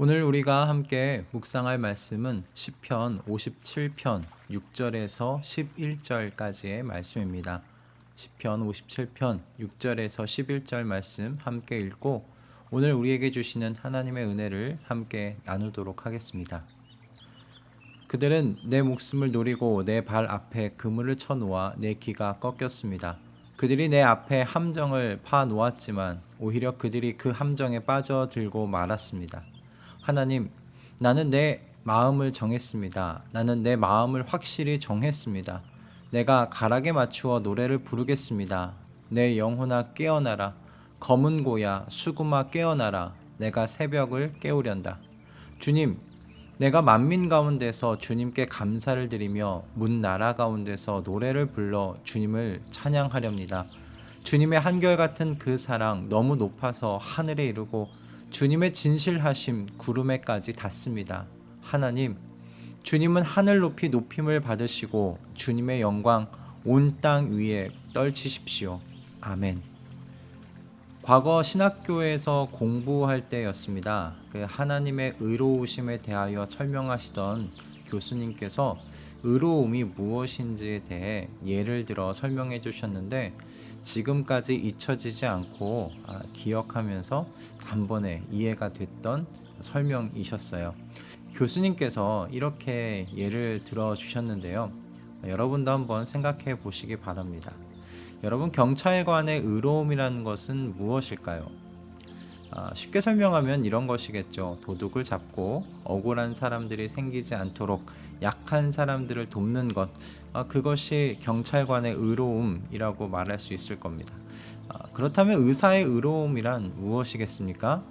오늘 우리가 함께 묵상할 말씀은 시편 57편 6절에서 11절까지의 말씀입니다. 시편 57편 6절에서 11절 말씀 함께 읽고 오늘 우리에게 주시는 하나님의 은혜를 함께 나누도록 하겠습니다. 그들은 내 목숨을 노리고 내 발 앞에 그물을 쳐놓아 내 기가 꺾였습니다. 그들이 내 앞에 함정을 파 놓았지만 오히려 그들이 그 함정에 빠져들고 말았습니다. 하나님, 나는 내 마음을 정했습니다. 나는 내 마음을 확실히 정했습니다. 내가 가락에 맞추어 노래를 부르겠습니다. 내 영혼아 깨어나라. 검은 고야 수구마 깨어나라. 내가 새벽을 깨우련다. 주님, 내가 만민 가운데서 주님께 감사를 드리며 문 나라 가운데서 노래를 불러 주님을 찬양하렵니다. 주님의 한결같은 그 사랑 너무 높아서 하늘에 이르고 주님의 진실하심 구름에까지 닿습니다. 하나님, 주님은 하늘 높이 높임을 받으시고 주님의 영광 온 땅 위에 떨치십시오. 아멘. 과거 신학교에서 공부할 때였습니다. 그 하나님의 의로우심에 대하여 설명하시던 교수님께서 의로움이 무엇인지에 대해 예를 들어 설명해 주셨는데 지금까지 잊혀지지 않고 기억하면서 단번에 이해가 됐던 설명이셨어요. 교수님께서 이렇게 예를 들어 주셨는데요. 여러분도 한번 생각해 보시기 바랍니다. 여러분, 경찰관의 의로움이라는 것은 무엇일까요? 쉽게 설명하면 이런 것이겠죠. 도둑을 잡고 억울한 사람들이 생기지 않도록 약한 사람들을 돕는 것, 그것이 경찰관의 의로움이라고 말할 수 있을 겁니다. 그렇다면 의사의 의로움이란 무엇이겠습니까?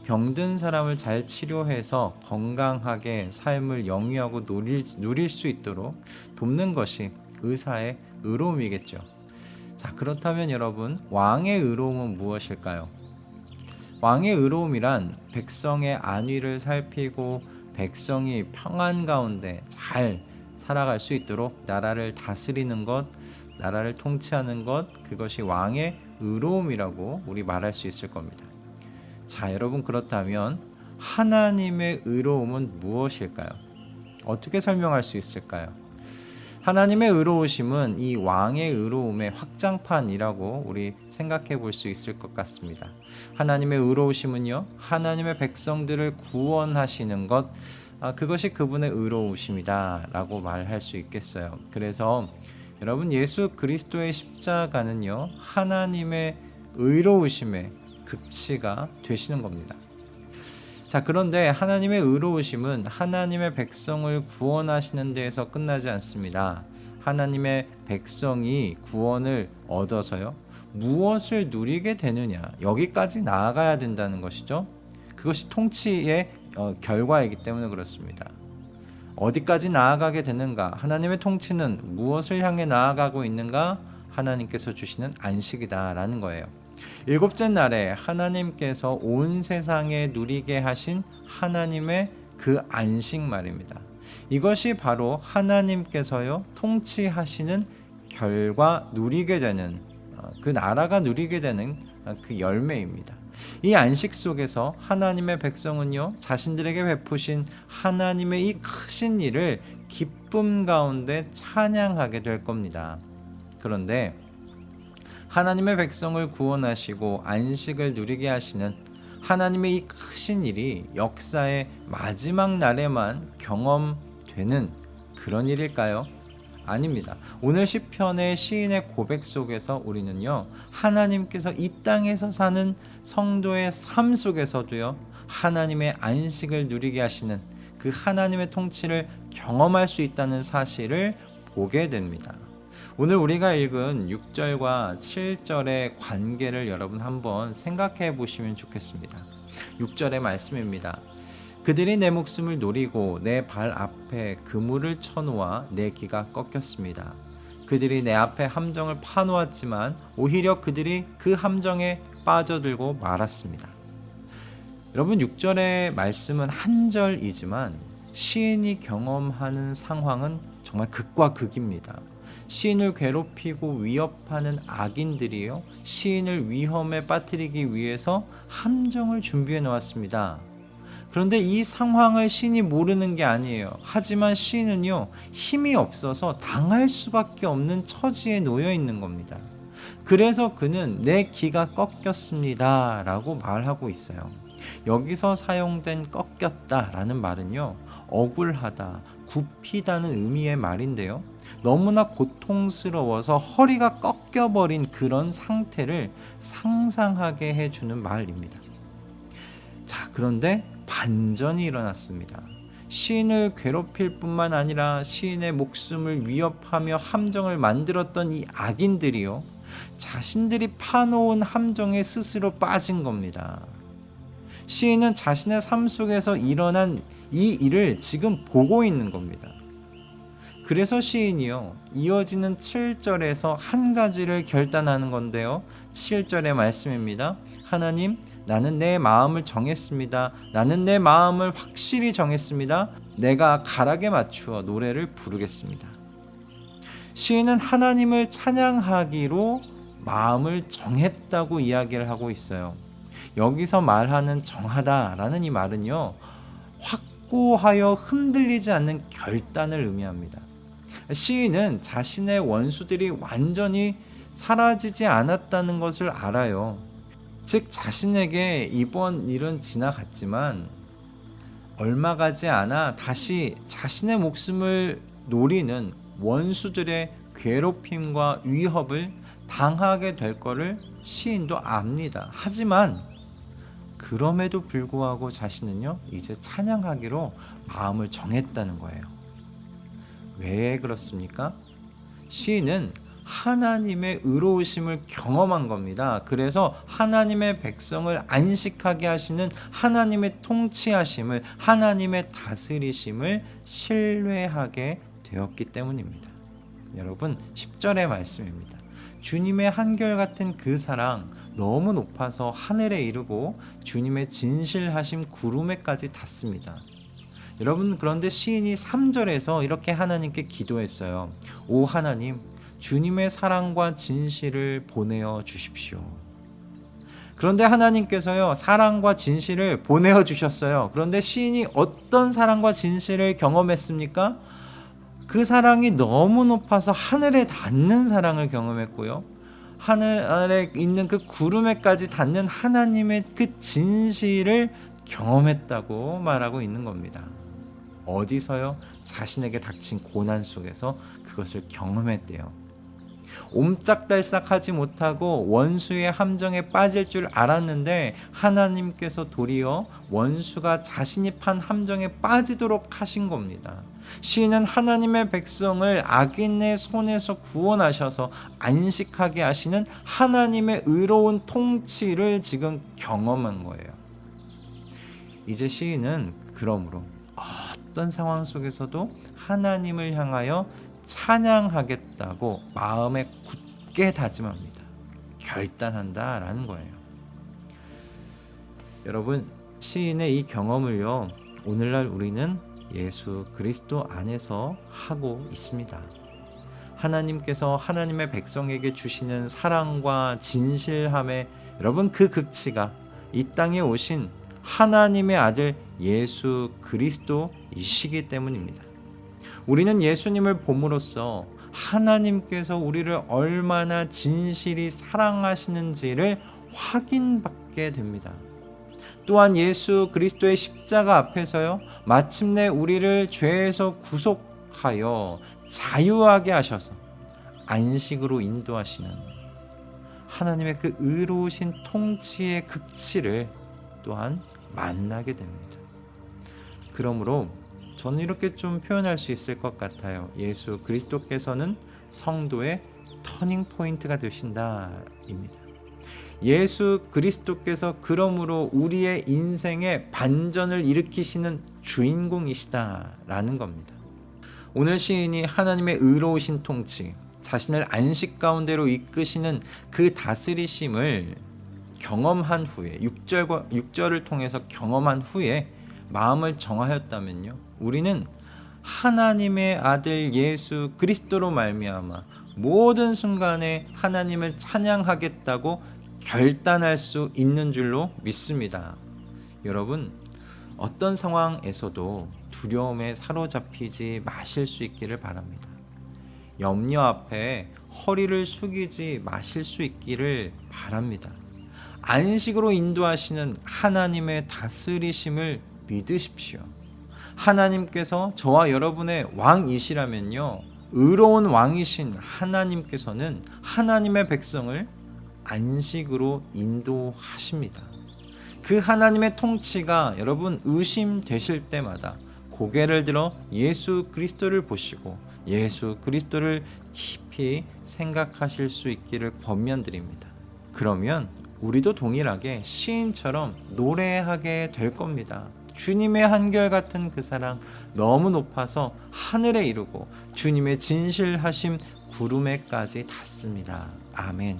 병든 사람을 잘 치료해서 건강하게 삶을 영위하고 누릴 수 있도록 돕는 것이 의사의 의로움이겠죠. 자, 그렇다면 여러분, 왕의 의로움은 무엇일까요? 왕의 의로움이란 백성의 안위를 살피고 백성이 평안 가운데 잘 살아갈 수 있도록 나라를 다스리는 것, 나라를 통치하는 것, 그것이 왕의 의로움이라고 우리 말할 수 있을 겁니다. 자, 여러분, 그렇다면 하나님의 의로움은 무엇일까요? 어떻게 설명할 수 있을까요? 하나님의 의로우심은 이 왕의 의로움의 확장판이라고 우리 생각해 볼 수 있을 것 같습니다. 하나님의 의로우심은요, 하나님의 백성들을 구원하시는 것, 그것이 그분의 의로우심이다 라고 말할 수 있겠어요. 그래서 여러분, 예수 그리스도의 십자가는요, 하나님의 의로우심의 극치가 되시는 겁니다. 자, 그런데 하나님의 의로우심은 하나님의 백성을 구원하시는 데에서 끝나지 않습니다. 하나님의 백성이 구원을 얻어서요, 무엇을 누리게 되느냐, 여기까지 나아가야 된다는 것이죠. 그것이 통치의 결과이기 때문에 그렇습니다. 어디까지 나아가게 되는가? 하나님의 통치는 무엇을 향해 나아가고 있는가? 하나님께서 주시는 안식이다라는 거예요. 일곱째 날에 하나님께서 온 세상에 누리게 하신 하나님의 그 안식 말입니다. 이것이 바로 하나님께서요 통치하시는 결과 누리게 되는 그 나라가 누리게 되는 그 열매입니다. 이 안식 속에서 하나님의 백성은요 자신들에게 베푸신 하나님의 이 크신 일을 기쁨 가운데 찬양하게 될 겁니다. 그런데 하나님의 백성을 구원하시고 안식을 누리게 하시는 하나님의 이 크신 일이 역사의 마지막 날에만 경험되는 그런 일일까요? 아닙니다. 오늘 시편의 시인의 고백 속에서 우리는요, 하나님께서 이 땅에서 사는 성도의 삶 속에서도요, 하나님의 안식을 누리게 하시는 그 하나님의 통치를 경험할 수 있다는 사실을 보게 됩니다. 오늘 우리가 읽은 6절과 7절의 관계를 여러분 한번 생각해 보시면 좋겠습니다. 6절의 말씀입니다. 그들이 내 목숨을 노리고 내 발 앞에 그물을 쳐놓아 내 기가 꺾였습니다. 그들이 내 앞에 함정을 파놓았지만 오히려 그들이 그 함정에 빠져들고 말았습니다. 여러분, 6절의 말씀은 한 절이지만 시인이 경험하는 상황은 정말 극과 극입니다. 시인을 괴롭히고 위협하는 악인들이요, 시인을 위험에 빠뜨리기 위해서 함정을 준비해 놓았습니다. 그런데 이 상황을 시인이 모르는 게 아니에요. 하지만 시인은요, 힘이 없어서 당할 수밖에 없는 처지에 놓여 있는 겁니다. 그래서 그는 내 기가 꺾였습니다 라고 말하고 있어요. 여기서 사용된 꺾였다 라는 말은요, 억울하다, 굽히다는 의미의 말인데요, 너무나 고통스러워서 허리가 꺾여버린 그런 상태를 상상하게 해주는 말입니다. 자, 그런데 반전이 일어났습니다. 시인을 괴롭힐 뿐만 아니라 시인의 목숨을 위협하며 함정을 만들었던 이 악인들이요, 자신들이 파놓은 함정에 스스로 빠진 겁니다. 시인은 자신의 삶 속에서 일어난 이 일을 지금 보고 있는 겁니다. 그래서 시인이요, 이어지는 7절에서 한 가지를 결단하는 건데요, 7절의 말씀입니다. 하나님, 나는 내 마음을 정했습니다. 나는 내 마음을 확실히 정했습니다. 내가 가락에 맞추어 노래를 부르겠습니다. 시인은 하나님을 찬양하기로 마음을 정했다고 이야기를 하고 있어요. 여기서 말하는 정하다라는 이 말은요, 확고하여 흔들리지 않는 결단을 의미합니다. 시인은 자신의 원수들이 완전히 사라지지 않았다는 것을 알아요. 즉, 자신에게 이번 일은 지나갔지만 얼마 가지 않아 다시 자신의 목숨을 노리는 원수들의 괴롭힘과 위협을 당하게 될 것을 시인도 압니다. 하지만 그럼에도 불구하고 자신은요, 이제 찬양하기로 마음을 정했다는 거예요. 왜 그렇습니까? 시인은 하나님의 의로우심을 경험한 겁니다. 그래서 하나님의 백성을 안식하게 하시는 하나님의 통치하심을, 하나님의 다스리심을 신뢰하게 되었기 때문입니다. 여러분, 10절의 말씀입니다. 주님의 한결같은 그 사랑, 너무 높아서 하늘에 이르고 주님의 진실하심 구름에까지 닿습니다. 여러분, 그런데 시인이 3절에서 이렇게 하나님께 기도했어요. 오 하나님, 주님의 사랑과 진실을 보내어 주십시오. 그런데 하나님께서요, 사랑과 진실을 보내어 주셨어요. 그런데 시인이 어떤 사랑과 진실을 경험했습니까? 그 사랑이 너무 높아서 하늘에 닿는 사랑을 경험했고요, 하늘 아래 있는 그 구름에까지 닿는 하나님의 그 진실을 경험했다고 말하고 있는 겁니다. 어디서요? 자신에게 닥친 고난 속에서 그것을 경험했대요. 옴짝달싹하지 못하고 원수의 함정에 빠질 줄 알았는데 하나님께서 도리어 원수가 자신이 판 함정에 빠지도록 하신 겁니다. 시인은 하나님의 백성을 악인의 손에서 구원하셔서 안식하게 하시는 하나님의 의로운 통치를 지금 경험한 거예요. 이제 시인은 그러므로 어떤 상황 속에서도 하나님을 향하여 찬양하겠다고 마음에 굳게 다짐합니다. 결단한다라는 거예요. 여러분, 시인의 이 경험을요, 오늘날 우리는 예수 그리스도 안에서 하고 있습니다. 하나님께서 하나님의 백성에게 주시는 사랑과 진실함에 여러분, 그 극치가 이 땅에 오신 하나님의 아들 예수 그리스도이시기 때문입니다. 우리는 예수님을 봄으로써 하나님께서 우리를 얼마나 진실히 사랑하시는지를 확인받게 됩니다. 또한 예수 그리스도의 십자가 앞에서요, 마침내 우리를 죄에서 구속하여 자유하게 하셔서 안식으로 인도하시는 하나님의 그 의로우신 통치의 극치를 또한 만나게 됩니다. 그러므로 저는 이렇게 좀 표현할 수 있을 것 같아요. 예수 그리스도께서는 성도의 터닝 포인트가 되신다입니다. 예수 그리스도께서 그러므로 우리의 인생에 반전을 일으키시는 주인공이시다라는 겁니다. 오늘 시인이 하나님의 의로우신 통치, 자신을 안식 가운데로 이끄시는 그 다스리심을 경험한 후에 6절을 통해서 경험한 후에 마음을 정하였다면요, 우리는 하나님의 아들 예수 그리스도로 말미암아 모든 순간에 하나님을 찬양하겠다고 결단할 수 있는 줄로 믿습니다. 여러분, 어떤 상황에서도 두려움에 사로잡히지 마실 수 있기를 바랍니다. 염려 앞에 허리를 숙이지 마실 수 있기를 바랍니다. 안식으로 인도하시는 하나님의 다스리심을 믿으십시오. 하나님께서 저와 여러분의 왕이시라면요, 의로운 왕이신 하나님께서는 하나님의 백성을 안식으로 인도하십니다. 그 하나님의 통치가 여러분 의심되실 때마다 고개를 들어 예수 그리스도를 보시고 예수 그리스도를 깊이 생각하실 수 있기를 권면드립니다. 그러면 우리도 동일하게 시인처럼 노래하게 될 겁니다. 주님의 한결같은 그 사랑 너무 높아서 하늘에 이르고 주님의 진실하심 구름에까지 닿습니다. 아멘.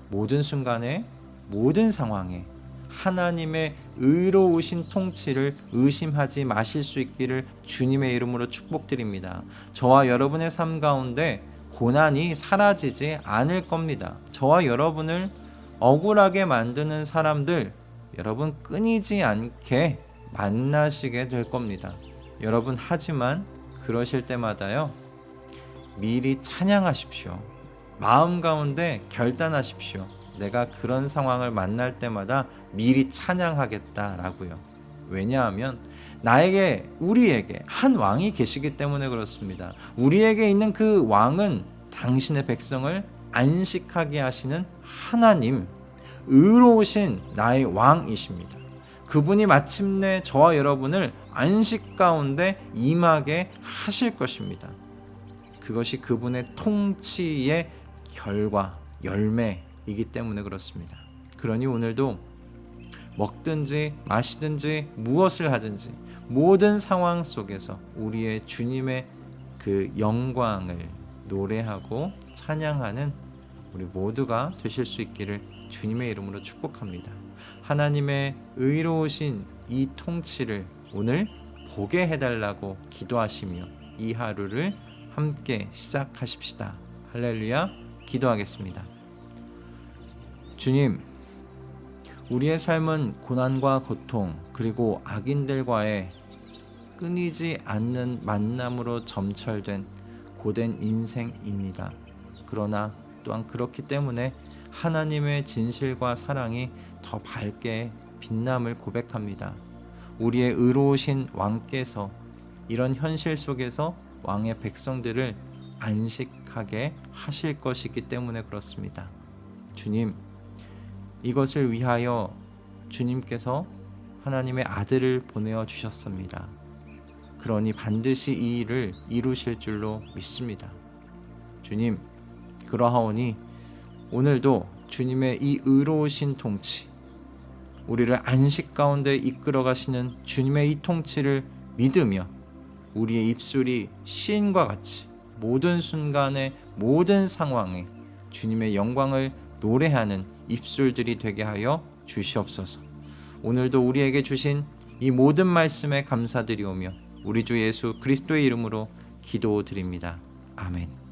모든 순간에 모든 상황에 하나님의 의로우신 통치를 의심하지 마실 수 있기를 주님의 이름으로 축복드립니다. 저와 여러분의 삶 가운데 고난이 사라지지 않을 겁니다. 저와 여러분을 억울하게 만드는 사람들 여러분 끊이지 않게 만나시게 될 겁니다. 여러분 하지만 그러실 때마다요, 미리 찬양하십시오. 마음 가운데 결단하십시오. 내가 그런 상황을 만날 때마다 미리 찬양하겠다라고요. 왜냐하면 우리에게 한 왕이 계시기 때문에 그렇습니다. 우리에게 있는 그 왕은 당신의 백성을 안식하게 하시는 하나님, 의로우신 나의 왕이십니다. 그분이 마침내 저와 여러분을 안식 가운데 임하게 하실 것입니다. 그것이 그분의 통치의 결과, 열매이기 때문에 그렇습니다. 그러니 오늘도 먹든지 마시든지 무엇을 하든지 모든 상황 속에서 우리의 주님의 그 영광을 노래하고 찬양하는 우리 모두가 되실 수 있기를 주님의 이름으로 축복합니다. 하나님의 의로우신 이 통치를 오늘 보게 해달라고 기도하시며 이 하루를 함께 시작하십시다. 할렐루야. 기도하겠습니다. 주님, 우리의 삶은 고난과 고통 그리고 악인들과의 끊이지 않는 만남으로 점철된 고된 인생입니다. 그러나 또한 그렇기 때문에 하나님의 진실과 사랑이 더 밝게 빛남을 고백합니다. 우리의 의로우신 왕께서 이런 현실 속에서 왕의 백성들을 안식하게 하실 것이기 때문에 그렇습니다. 주님, 이것을 위하여 주님께서 하나님의 아들을 보내어 주셨습니다. 그러니 반드시 이 일을 이루실 줄로 믿습니다. 주님, 그러하오니 오늘도 주님의 이 의로우신 통치, 우리를 안식 가운데 이끌어 가시는 주님의 이 통치를 믿으며 우리의 입술이 시인과 같이 모든 순간에 모든 상황에 주님의 영광을 노래하는 입술들이 되게 하여 주시옵소서. 오늘도 우리에게 주신 이 모든 말씀에 감사드리오며 우리 주 예수 그리스도의 이름으로 기도드립니다. 아멘.